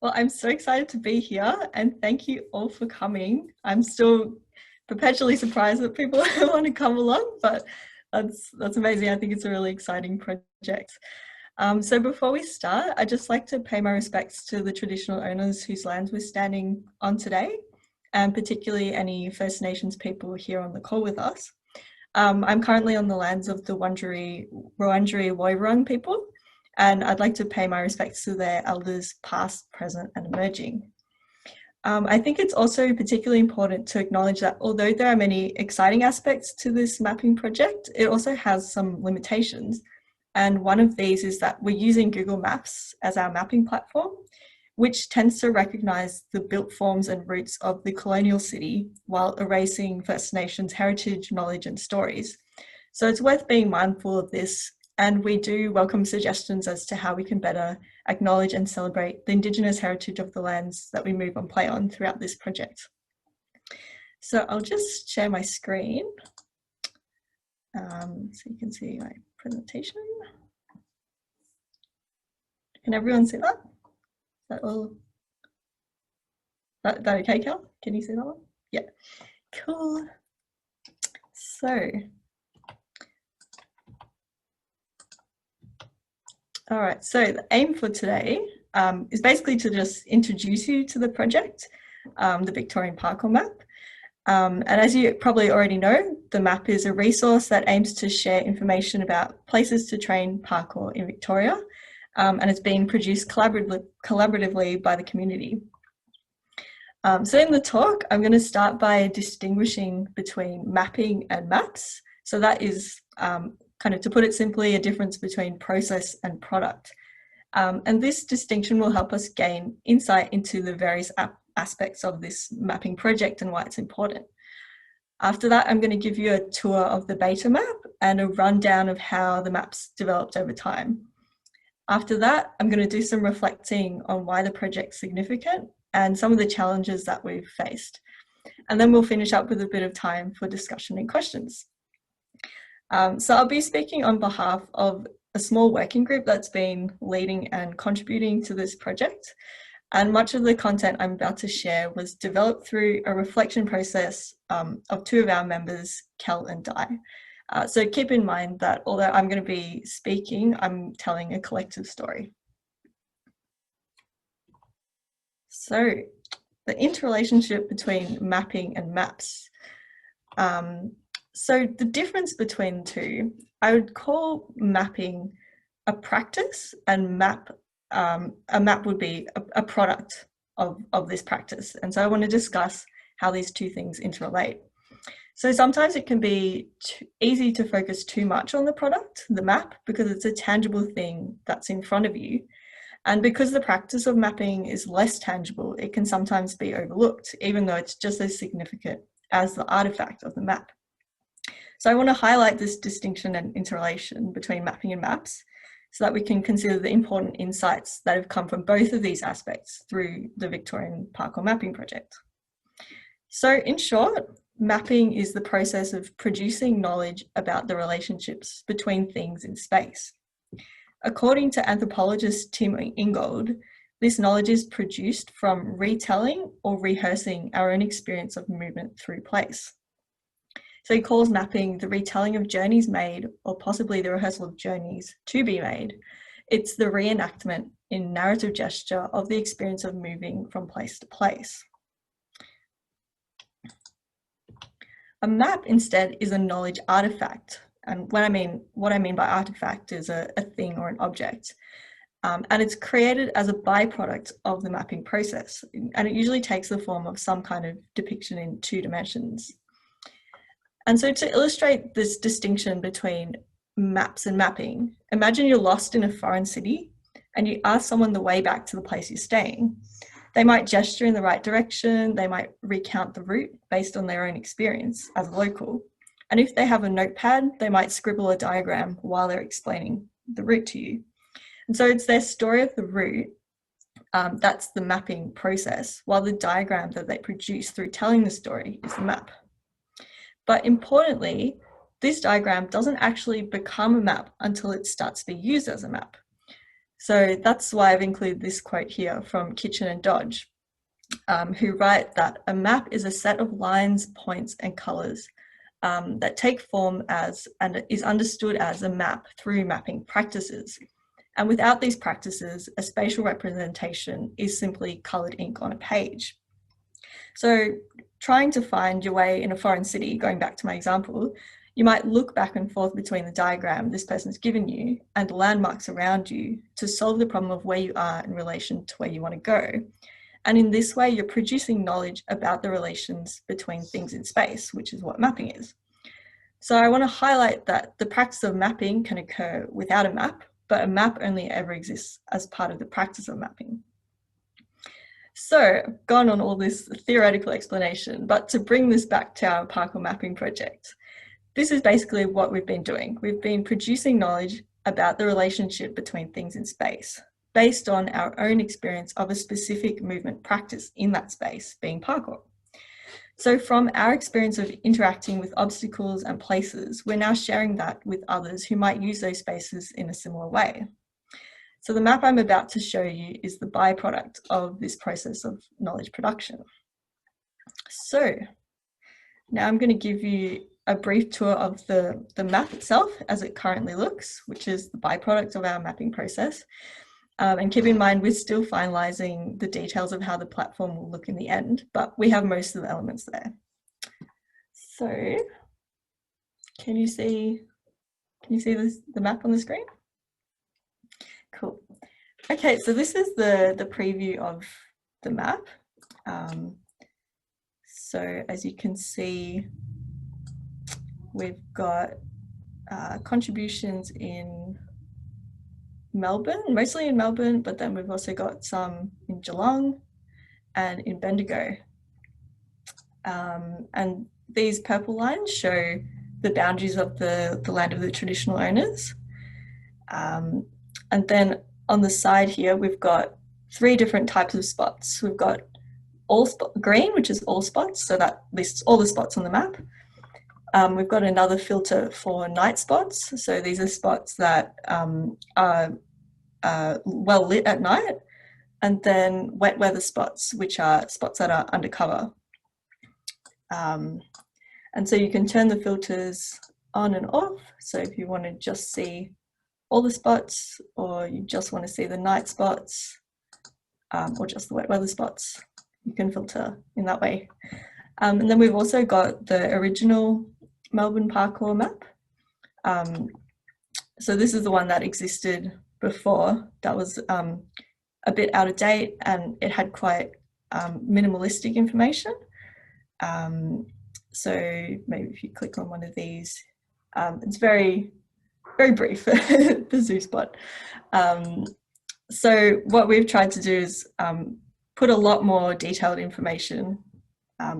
Well, I'm so excited to be here and thank you all for coming. I'm still perpetually surprised that people want to come along, but that's amazing. I think it's a really exciting project. So before we start, I'd just like to pay my respects to the traditional owners whose lands we're standing on today, and particularly any First Nations people here on the call with us. I'm currently on the lands of the Wurundjeri Woiwurrung people, and I'd like to pay my respects to their elders past, present and emerging. I think it's also particularly important to acknowledge that although there are many exciting aspects to this mapping project, it also has some limitations. And one of these is that we're using Google Maps as our mapping platform, which tends to recognise the built forms and roots of the colonial city while erasing First Nations heritage, knowledge and stories. So it's worth being mindful of this, and we do welcome suggestions as to how we can better acknowledge and celebrate the Indigenous heritage of the lands that we move and play on throughout this project. So I'll just share my screen so you can see my presentation. Can everyone see that? Is that all? That okay, Cal? Can you see that one? Yeah, cool. So, all right, so the aim for today is basically to just introduce you to the project, the Victorian Parkour Map. And as you probably already know, the map is a resource that aims to share information about places to train parkour in Victoria, and it's being produced collaboratively by the community. So in the talk, I'm going to start by distinguishing between mapping and maps. So that is kind of, to put it simply, a difference between process and product. And this distinction will help us gain insight into the various aspects of this mapping project and why it's important. After that, I'm going to give you a tour of the beta map and a rundown of how the map's developed over time. After that, I'm going to do some reflecting on why the project's significant and some of the challenges that we've faced. And then we'll finish up with a bit of time for discussion and questions. So I'll be speaking on behalf of a small working group that's been leading and contributing to this project. And much of the content I'm about to share was developed through a reflection process of two of our members, Kel and Di. So keep in mind that although I'm going to be speaking, I'm telling a collective story. So the interrelationship between mapping and maps. So the difference between the two, I would call mapping a practice, and a map would be a product of this practice. And so I want to discuss how these two things interrelate. So sometimes it can be easy to focus too much on the product, the map, because it's a tangible thing that's in front of you. And because the practice of mapping is less tangible, it can sometimes be overlooked, even though it's just as significant as the artifact of the map. So I want to highlight this distinction and interrelation between mapping and maps so that we can consider the important insights that have come from both of these aspects through the Victorian Parkour Mapping Project. So in short, mapping is the process of producing knowledge about the relationships between things in space. According to anthropologist Tim Ingold, this knowledge is produced from retelling or rehearsing our own experience of movement through place. So he calls mapping the retelling of journeys made, or possibly the rehearsal of journeys to be made. It's the reenactment in narrative gesture of the experience of moving from place to place. A map instead is a knowledge artifact. And what I mean by artifact is a thing or an object. And it's created as a byproduct of the mapping process. And it usually takes the form of some kind of depiction in 2 dimensions. And so to illustrate this distinction between maps and mapping, imagine you're lost in a foreign city and you ask someone the way back to the place you're staying. They might gesture in the right direction, they might recount the route based on their own experience as a local. And if they have a notepad, they might scribble a diagram while they're explaining the route to you. And so it's their story of the route, that's the mapping process, while the diagram that they produce through telling the story is the map. But importantly, this diagram doesn't actually become a map until it starts to be used as a map. So that's why I've included this quote here from Kitchen and Dodge, who write that a map is a set of lines, points, and colours that take form as and is understood as a map through mapping practices. And without these practices, a spatial representation is simply coloured ink on a page. So trying to find your way in a foreign city, going back to my example, you might look back and forth between the diagram this person's given you and the landmarks around you to solve the problem of where you are in relation to where you want to go. And in this way, you're producing knowledge about the relations between things in space, which is what mapping is. So I want to highlight that the practice of mapping can occur without a map, but a map only ever exists as part of the practice of mapping. So I've gone on all this theoretical explanation, but to bring this back to our parkour mapping project, this is basically what we've been doing. We've been producing knowledge about the relationship between things in space, based on our own experience of a specific movement practice in that space, being parkour. So from our experience of interacting with obstacles and places, we're now sharing that with others who might use those spaces in a similar way. So the map I'm about to show you is the byproduct of this process of knowledge production. So now I'm going to give you a brief tour of the map itself as it currently looks, which is the byproduct of our mapping process. And keep in mind, we're still finalising the details of how the platform will look in the end, but we have most of the elements there. So can you see the map on the screen? Cool. Okay, so this is the preview of the map. So as you can see, we've got contributions in Melbourne, mostly in Melbourne, but then we've also got some in Geelong and in Bendigo. And these purple lines show the boundaries of the land of the traditional owners. And then on the side here, we've got 3 different types of spots. We've got green, which is all spots, so that lists all the spots on the map. We've got another filter for night spots. So these are spots that are well lit at night. And then wet weather spots, which are spots that are undercover. And so you can turn the filters on and off. So if you want to just see all the spots, or you just want to see the night spots, or just the wet weather spots, you can filter in that way. And then we've also got the original Melbourne Parkour Map. So this is the one that existed before. That was a bit out of date, and it had quite minimalistic information. So maybe if you click on one of these, it's very brief, the zoo spot. So what we've tried to do is put a lot more detailed information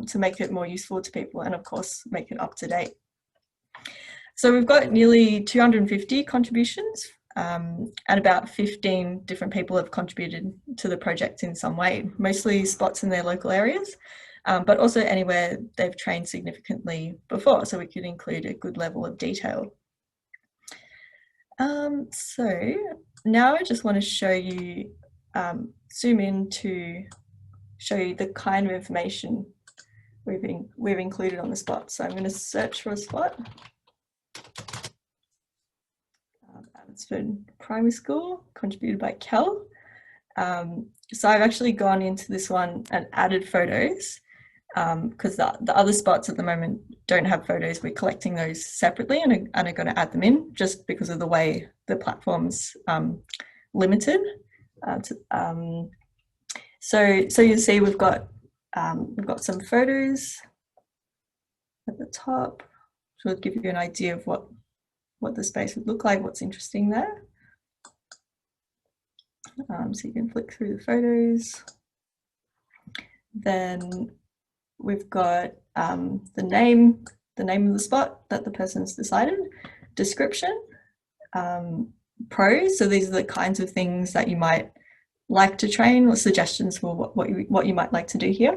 to make it more useful to people, and of course make it up to date. So we've got nearly 250 contributions, and about 15 different people have contributed to the project in some way, mostly spots in their local areas, but also anywhere they've trained significantly before, so we could include a good level of detail. So now I just want to show you, zoom in to show you the kind of information we've included on the spot. So I'm going to search for a spot. Abbotsford Primary School, contributed by Kel. So I've actually gone into this one and added photos, because the other spots at the moment don't have photos. We're collecting those separately and are going to add them in, just because of the way the platform's limited. So you see we've got some photos at the top, so it'll give you an idea of what the space would look like, what's interesting there. So you can flick through the photos. Then we've got the name of the spot that the person's decided, description, pros, so these are the kinds of things that you might like to train, or suggestions for what you might like to do here.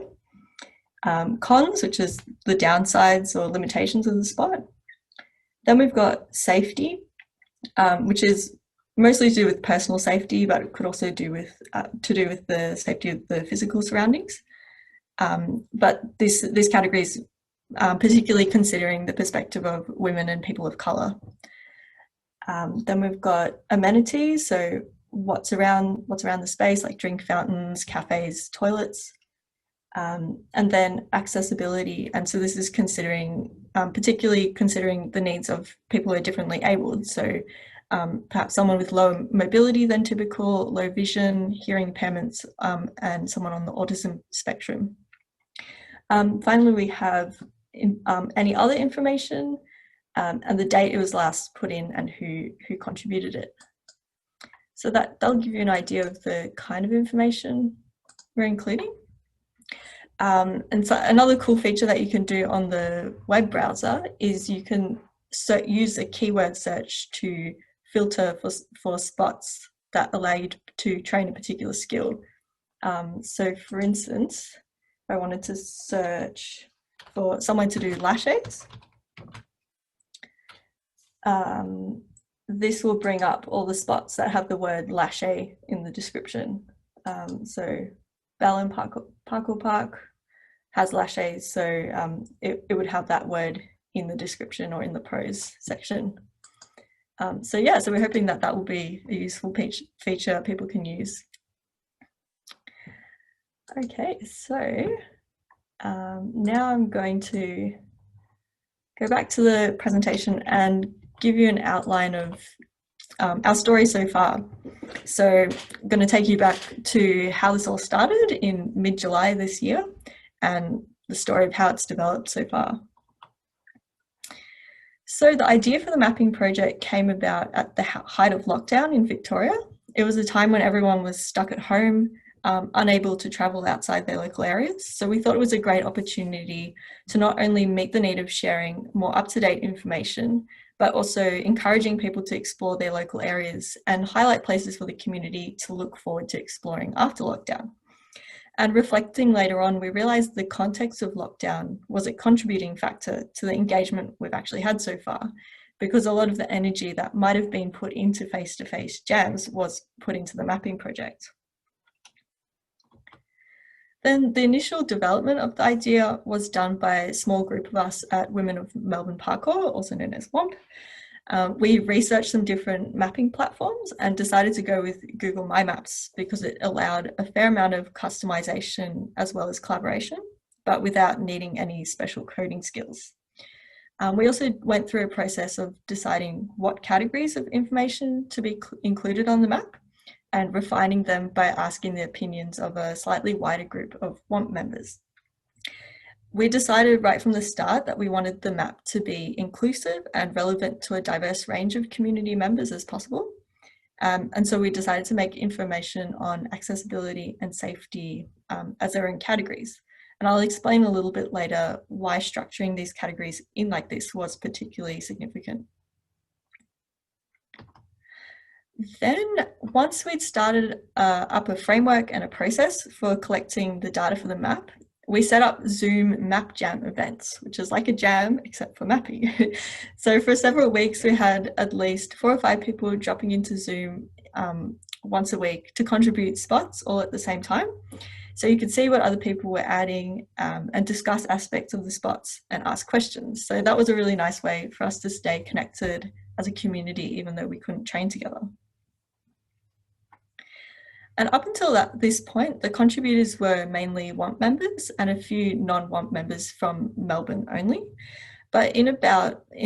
Cons, which is the downsides or limitations of the spot. Then we've got safety, which is mostly to do with personal safety, but it could also do with the safety of the physical surroundings. But this category is particularly considering the perspective of women and people of colour. Then we've got amenities, so what's around the space, like drink fountains, cafes, toilets. And then accessibility, and so this is particularly considering the needs of people who are differently abled, so perhaps someone with lower mobility than typical, low vision, hearing impairments, and someone on the autism spectrum. Finally, we have any other information, and the date it was last put in and who contributed it. So that'll give you an idea of the kind of information we're including. And so another cool feature that you can do on the web browser is you can use a keyword search to filter for spots that allow you to train a particular skill. So for instance, if I wanted to search for someone to do laches, this will bring up all the spots that have the word lache in the description. So Ballon Parkour Park has laches, so it would have that word in the description or in the pros section. So yeah, so we're hoping that will be a useful feature people can use. Okay, so now I'm going to go back to the presentation and give you an outline of our story so far. So I'm going to take you back to how this all started in mid-July this year and the story of how it's developed so far. So the idea for the mapping project came about at the height of lockdown in Victoria. It was a time when everyone was stuck at home, unable to travel outside their local areas. So we thought it was a great opportunity to not only meet the need of sharing more up-to-date information, but also encouraging people to explore their local areas and highlight places for the community to look forward to exploring after lockdown. And reflecting later on, we realised the context of lockdown was a contributing factor to the engagement we've actually had so far, because a lot of the energy that might have been put into face-to-face jams was put into the mapping project. Then the initial development of the idea was done by a small group of us at Women of Melbourne Parkour, also known as WamJam. We researched some different mapping platforms and decided to go with Google My Maps because it allowed a fair amount of customization as well as collaboration, but without needing any special coding skills. We also went through a process of deciding what categories of information to be included on the map and refining them by asking the opinions of a slightly wider group of WAMP members. We decided right from the start that we wanted the map to be inclusive and relevant to a diverse range of community members as possible. And so we decided to make information on accessibility and safety as their own categories. And I'll explain a little bit later why structuring these categories in like this was particularly significant. Then once we'd started up a framework and a process for collecting the data for the map, we set up Zoom WamJam events, which is like a jam except for mapping. So for several weeks, we had at least 4 or 5 people dropping into Zoom once a week to contribute spots all at the same time. So you could see what other people were adding and discuss aspects of the spots and ask questions. So that was a really nice way for us to stay connected as a community, even though we couldn't train together. And up until this point, the contributors were mainly WAMP members and a few non-WAMP members from Melbourne only. But in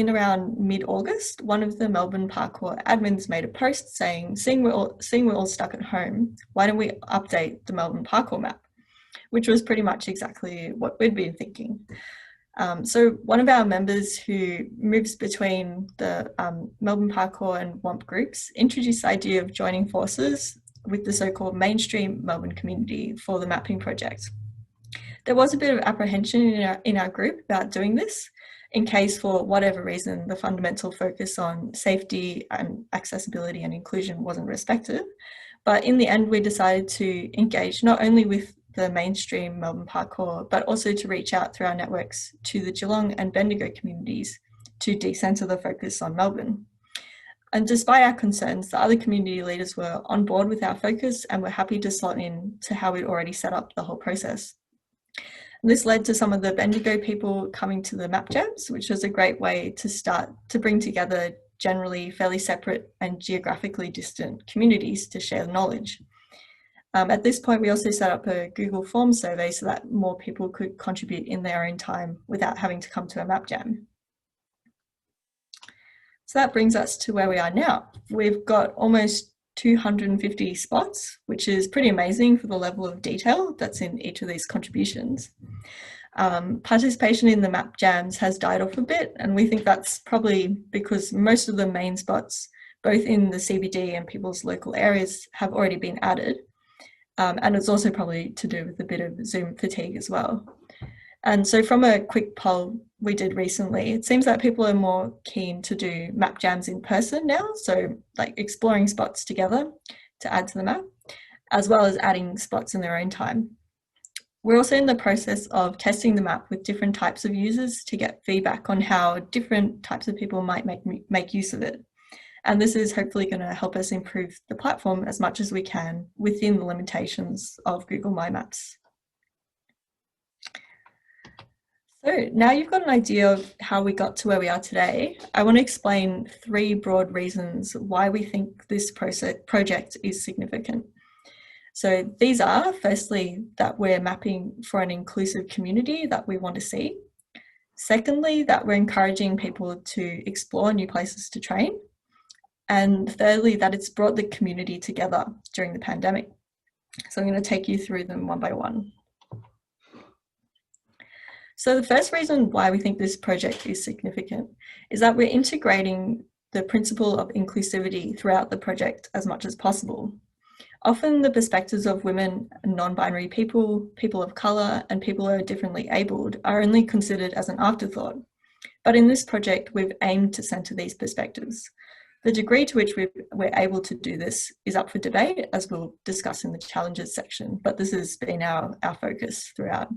around mid-August, one of the Melbourne Parkour admins made a post saying, seeing we're all stuck at home, why don't we update the Melbourne Parkour Map? Which was pretty much exactly what we'd been thinking. So one of our members who moves between the Melbourne Parkour and WAMP groups introduced the idea of joining forces with the so-called mainstream Melbourne community for the mapping project. There was a bit of apprehension in our group about doing this in case for whatever reason the fundamental focus on safety and accessibility and inclusion wasn't respected. But in the end, we decided to engage not only with the mainstream Melbourne Parkour, but also to reach out through our networks to the Geelong and Bendigo communities to decenter the focus on Melbourne. And despite our concerns, the other community leaders were on board with our focus and were happy to slot in to how we'd already set up the whole process. And this led to some of the Bendigo people coming to the WamJams, which was a great way to start to bring together generally fairly separate and geographically distant communities to share knowledge. At this point, we also set up a Google Forms survey so that more people could contribute in their own time without having to come to a WamJam. So that brings us to where we are now. We've got almost 250 spots, which is pretty amazing for the level of detail that's in each of these contributions. Participation in the WamJams has died off a bit, and we think that's probably because most of the main spots, both in the CBD and people's local areas, have already been added. And it's also probably to do with a bit of Zoom fatigue as well. And so from a quick poll we did recently, it seems that people are more keen to do WamJams in person now, so like exploring spots together to add to the map, as well as adding spots in their own time. We're also in the process of testing the map with different types of users to get feedback on how different types of people might make use of it. And this is hopefully going to help us improve the platform as much as we can within the limitations of Google My Maps. So now you've got an idea of how we got to where we are today, I want to explain 3 broad reasons why we think this project is significant. So these are, firstly, that we're mapping for an inclusive community that we want to see. Secondly, that we're encouraging people to explore new places to train. And thirdly, that it's brought the community together during the pandemic. So I'm going to take you through them one by one. So the first reason why we think this project is significant is that we're integrating the principle of inclusivity throughout the project as much as possible. Often the perspectives of women, non-binary people, people of colour, and people who are differently abled are only considered as an afterthought. But in this project, we've aimed to centre these perspectives. The degree to which we're able to do this is up for debate, as we'll discuss in the challenges section, but this has been our focus throughout.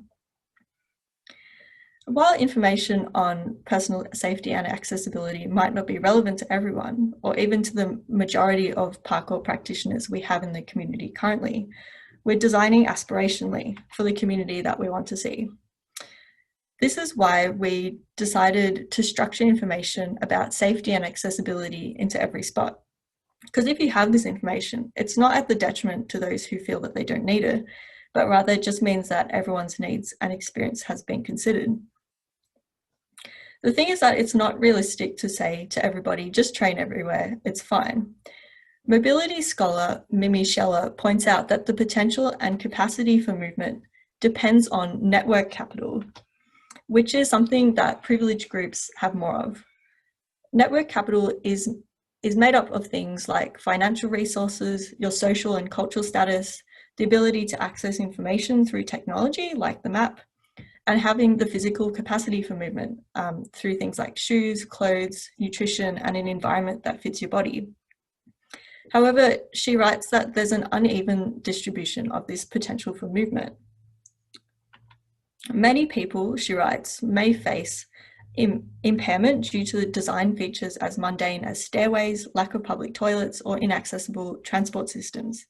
While information on personal safety and accessibility might not be relevant to everyone, or even to the majority of parkour practitioners we have in the community currently, we're designing aspirationally for the community that we want to see. This is why we decided to structure information about safety and accessibility into every spot. Because if you have this information, it's not at the detriment to those who feel that they don't need it, but rather it just means that everyone's needs and experience has been considered. The thing is that it's not realistic to say to everybody, just train everywhere, it's fine. Mobility scholar Mimi Scheller points out that the potential and capacity for movement depends on network capital, which is something that privileged groups have more of. Network capital is made up of things like financial resources, your social and cultural status, the ability to access information through technology like the map, and having the physical capacity for movement through things like shoes, clothes, nutrition, and an environment that fits your body. However, she writes that there's an uneven distribution of this potential for movement. Many people, she writes, may face impairment due to the design features as mundane as stairways, lack of public toilets, or inaccessible transport systems.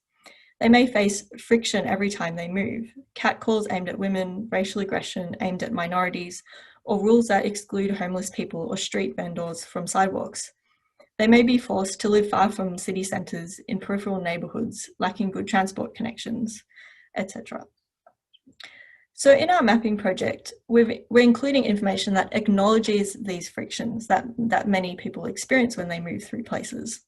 They may face friction every time they move, catcalls aimed at women, racial aggression aimed at minorities, or rules that exclude homeless people or street vendors from sidewalks. They may be forced to live far from city centres in peripheral neighbourhoods, lacking good transport connections, etc. So in our mapping project, we're including information that acknowledges these frictions that many people experience when they move through places.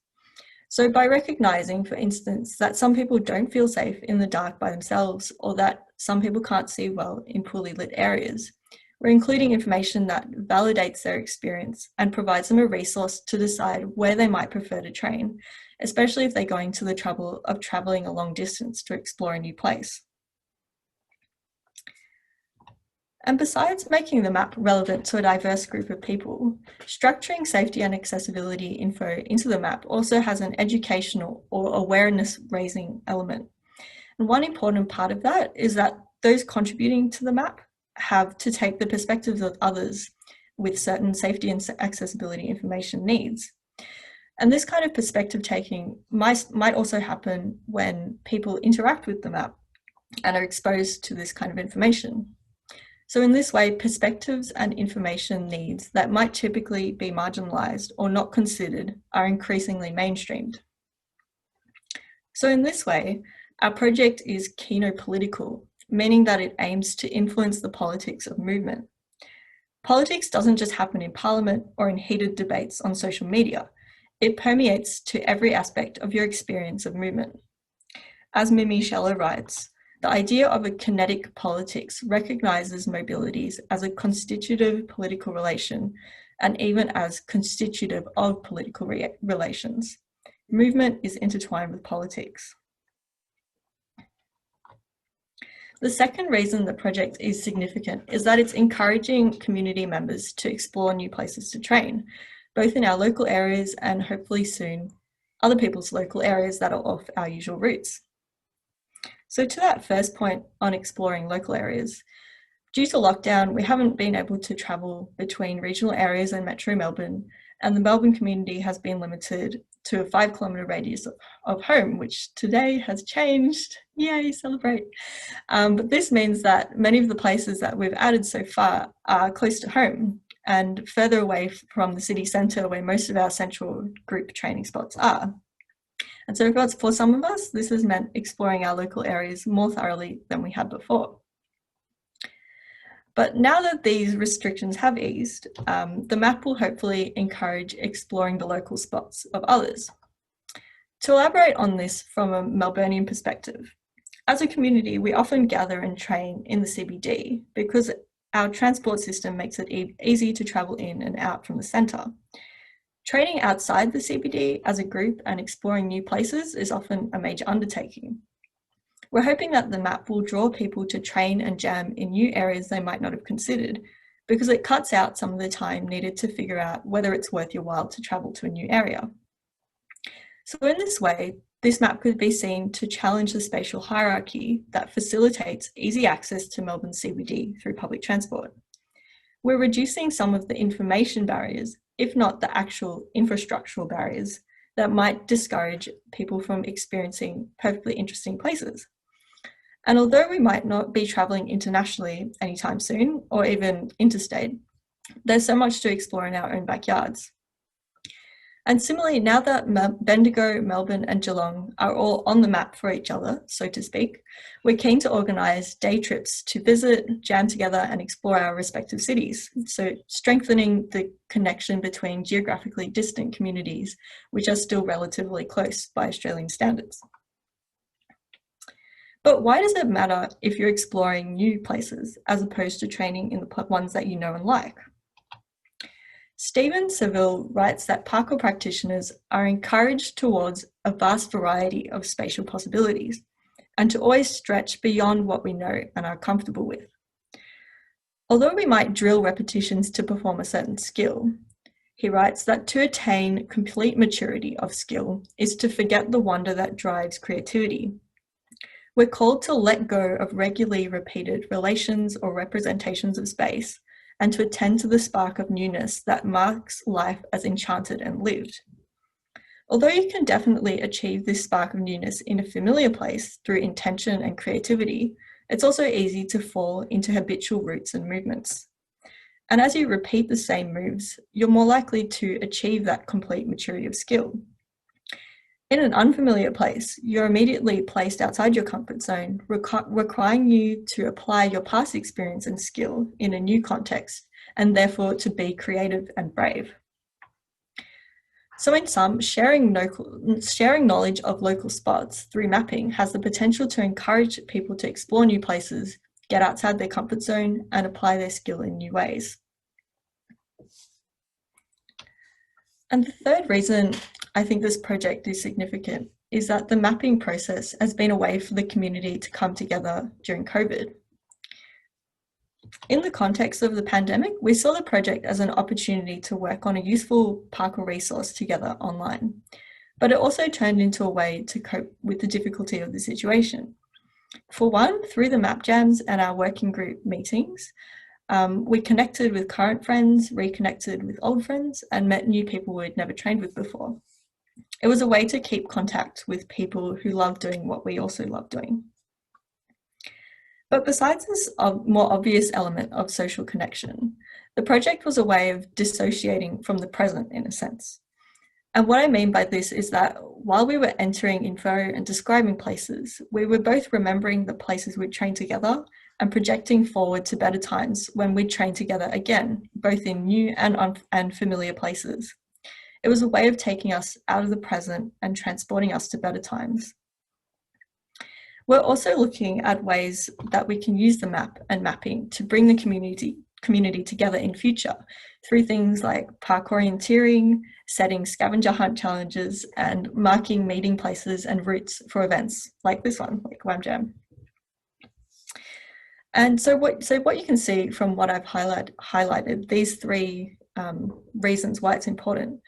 So by recognising, for instance, that some people don't feel safe in the dark by themselves, or that some people can't see well in poorly lit areas, we're including information that validates their experience and provides them a resource to decide where they might prefer to train, especially if they're going to the trouble of travelling a long distance to explore a new place. And besides making the map relevant to a diverse group of people, structuring safety and accessibility info into the map also has an educational or awareness-raising element. And one important part of that is that those contributing to the map have to take the perspectives of others with certain safety and accessibility information needs. And this kind of perspective taking might also happen when people interact with the map and are exposed to this kind of information. So in this way, perspectives and information needs that might typically be marginalised or not considered are increasingly mainstreamed. So in this way, our project is kenopolitical, meaning that it aims to influence the politics of movement. Politics doesn't just happen in Parliament or in heated debates on social media. It permeates to every aspect of your experience of movement. As Mimi Scheller writes, the idea of a kinetic politics recognises mobilities as a constitutive political relation and even as constitutive of political relations. Movement is intertwined with politics. The second reason the project is significant is that it's encouraging community members to explore new places to train, both in our local areas and hopefully soon other people's local areas that are off our usual routes. So to that first point on exploring local areas, due to lockdown, we haven't been able to travel between regional areas and Metro Melbourne, and the Melbourne community has been limited to a 5-kilometre radius of home, which today has changed. Yay, celebrate. But this means that many of the places that we've added so far are close to home and further away from the city centre where most of our central group training spots are. And so for some of us, this has meant exploring our local areas more thoroughly than we had before. But now that these restrictions have eased, the map will hopefully encourage exploring the local spots of others. To elaborate on this from a Melburnian perspective, as a community, we often gather and train in the CBD because our transport system makes it easy to travel in and out from the centre. Training outside the CBD as a group and exploring new places is often a major undertaking. We're hoping that the map will draw people to train and jam in new areas they might not have considered, because it cuts out some of the time needed to figure out whether it's worth your while to travel to a new area. So in this way, this map could be seen to challenge the spatial hierarchy that facilitates easy access to Melbourne CBD through public transport. We're reducing some of the information barriers, if not the actual infrastructural barriers, that might discourage people from experiencing perfectly interesting places. And although we might not be travelling internationally anytime soon, or even interstate, there's so much to explore in our own backyards. And similarly, now that Bendigo, Melbourne and Geelong are all on the map for each other, so to speak, we're keen to organise day trips to visit, jam together and explore our respective cities, so strengthening the connection between geographically distant communities, which are still relatively close by Australian standards. But why does it matter if you're exploring new places as opposed to training in the ones that you know and like? Stephen Seville writes that parkour practitioners are encouraged towards a vast variety of spatial possibilities and to always stretch beyond what we know and are comfortable with. Although we might drill repetitions to perform a certain skill, he writes that to attain complete maturity of skill is to forget the wonder that drives creativity. We're called to let go of regularly repeated relations or representations of space and to attend to the spark of newness that marks life as enchanted and lived. Although you can definitely achieve this spark of newness in a familiar place through intention and creativity, it's also easy to fall into habitual routes and movements. And as you repeat the same moves, you're more likely to achieve that complete maturity of skill. In an unfamiliar place, you're immediately placed outside your comfort zone, requiring you to apply your past experience and skill in a new context, and therefore to be creative and brave. So in sum, sharing knowledge of local spots through mapping has the potential to encourage people to explore new places, get outside their comfort zone, and apply their skill in new ways. And the third reason I think this project is significant is that the mapping process has been a way for the community to come together during COVID. In the context of the pandemic, we saw the project as an opportunity to work on a useful parkour resource together online, but it also turned into a way to cope with the difficulty of the situation. For one, through the WamJams and our working group meetings, we connected with current friends, reconnected with old friends, and met new people we'd never trained with before. It was a way to keep contact with people who love doing what we also love doing. But besides this more obvious element of social connection, the project was a way of dissociating from the present in a sense. And what I mean by this is that while we were entering info and describing places, we were both remembering the places we'd trained together and projecting forward to better times when we'd train together again, both in new and unfamiliar places. It was a way of taking us out of the present and transporting us to better times. We're also looking at ways that we can use the map and mapping to bring the community together in future through things like parkourienteering, setting scavenger hunt challenges, and marking meeting places and routes for events like this one, like WamJam. And so what you can see from what I've highlighted, these three reasons why it's important.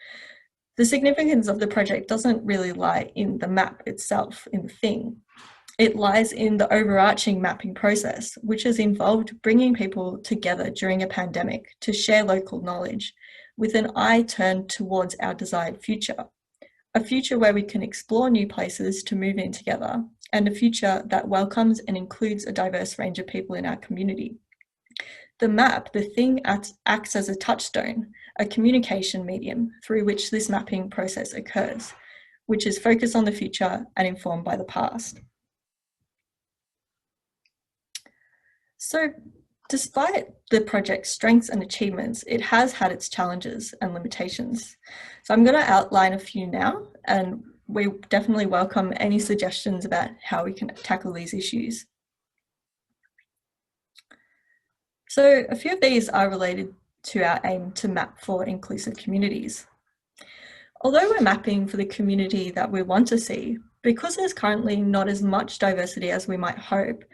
The significance of the project doesn't really lie in the map itself, in the thing. It lies in the overarching mapping process, which has involved bringing people together during a pandemic to share local knowledge with an eye turned towards our desired future. A future where we can explore new places to move in together, and a future that welcomes and includes a diverse range of people in our community. The map, the thing, acts as a touchstone, a communication medium through which this mapping process occurs, which is focused on the future and informed by the past. So, despite the project's strengths and achievements, it has had its challenges and limitations. So I'm going to outline a few now, and we definitely welcome any suggestions about how we can tackle these issues. So a few of these are related to our aim to map for inclusive communities. Although we're mapping for the community that we want to see, because there's currently not as much diversity as we might hope,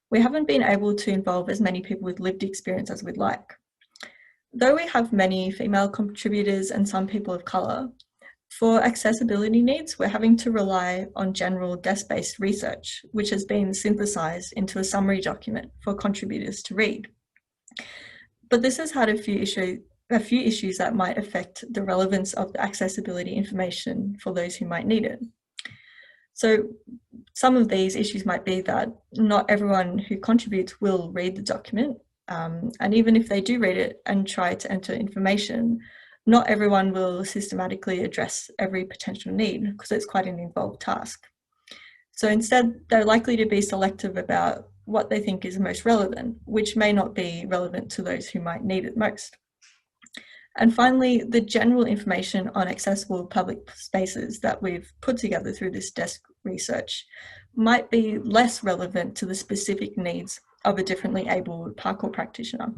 we haven't been able to involve as many people with lived experience as we'd like. Though we have many female contributors and some people of colour, for accessibility needs, we're having to rely on general desk-based research, which has been synthesised into a summary document for contributors to read. But this has had a few issues that might affect the relevance of the accessibility information for those who might need it. So some of these issues might be that not everyone who contributes will read the document, and even if they do read it and try to enter information, not everyone will systematically address every potential need because it's quite an involved task. So instead, they're likely to be selective about what they think is most relevant, which may not be relevant to those who might need it most. And finally, the general information on accessible public spaces that we've put together through this desk research might be less relevant to the specific needs of a differently abled parkour practitioner.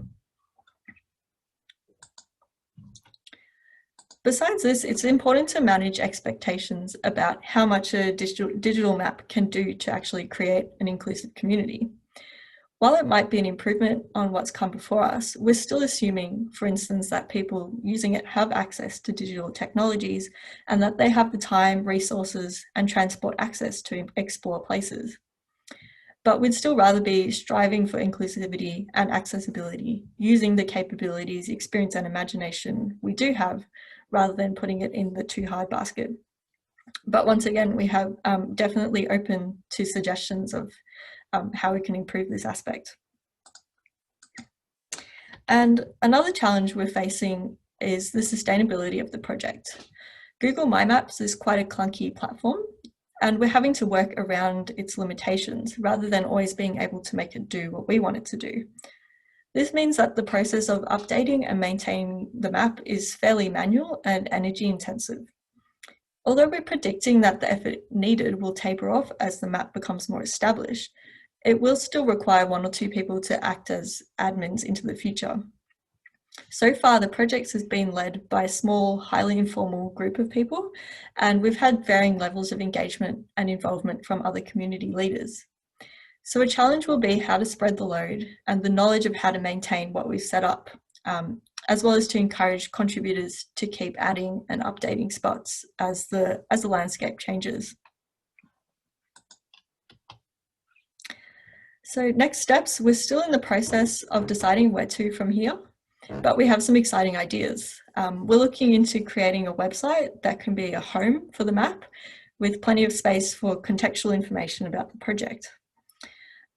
Besides this, it's important to manage expectations about how much a digital map can do to actually create an inclusive community. While it might be an improvement on what's come before us, we're still assuming, for instance, that people using it have access to digital technologies and that they have the time, resources, and transport access to explore places. But we'd still rather be striving for inclusivity and accessibility, using the capabilities, experience, and imagination we do have, rather than putting it in the too hard basket. But once again, we have definitely open to suggestions of how we can improve this aspect. And another challenge we're facing is the sustainability of the project. Google My Maps is quite a clunky platform, and we're having to work around its limitations rather than always being able to make it do what we want it to do. This means that the process of updating and maintaining the map is fairly manual and energy intensive. Although we're predicting that the effort needed will taper off as the map becomes more established, it will still require one or two people to act as admins into the future. So far, the project has been led by a small, highly informal group of people, and we've had varying levels of engagement and involvement from other community leaders. So a challenge will be how to spread the load and the knowledge of how to maintain what we've set up, as well as to encourage contributors to keep adding and updating spots as the landscape changes. So next steps, we're still in the process of deciding where to from here. but we have some exciting ideas. We're looking into creating a website that can be a home for the map with plenty of space for contextual information about the project.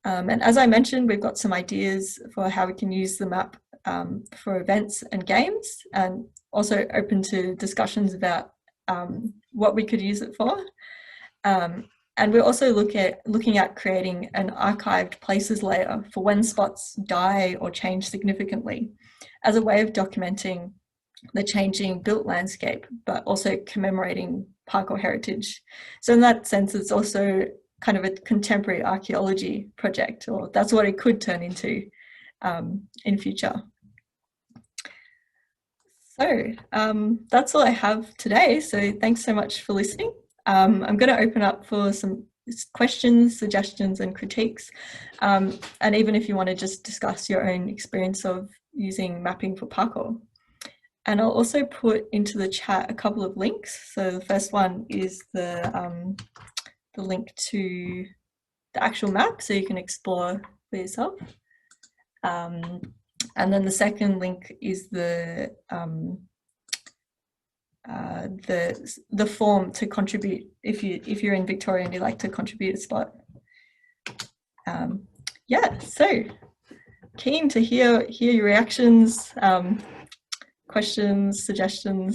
And as I mentioned, we've got some ideas for how we can use the map for events and games, and also open to discussions about what we could use it for. And we're also looking at creating an archived places layer for when spots die or change significantly, as a way of documenting the changing built landscape, but also commemorating parkour heritage. So in that sense, it's also kind of a contemporary archaeology project, or that's what it could turn into in future. So that's all I have today. So thanks so much for listening. I'm going to open up for some questions, suggestions, and critiques. And even if you want to just discuss your own experience of using mapping for parkour. And I'll also put into the chat a couple of links. So the first one is the link to the actual map, so you can explore for yourself. And then the second link is the form to contribute if you're in Victoria and you'd like to contribute a spot. Yeah, so keen to hear your reactions, questions, suggestions.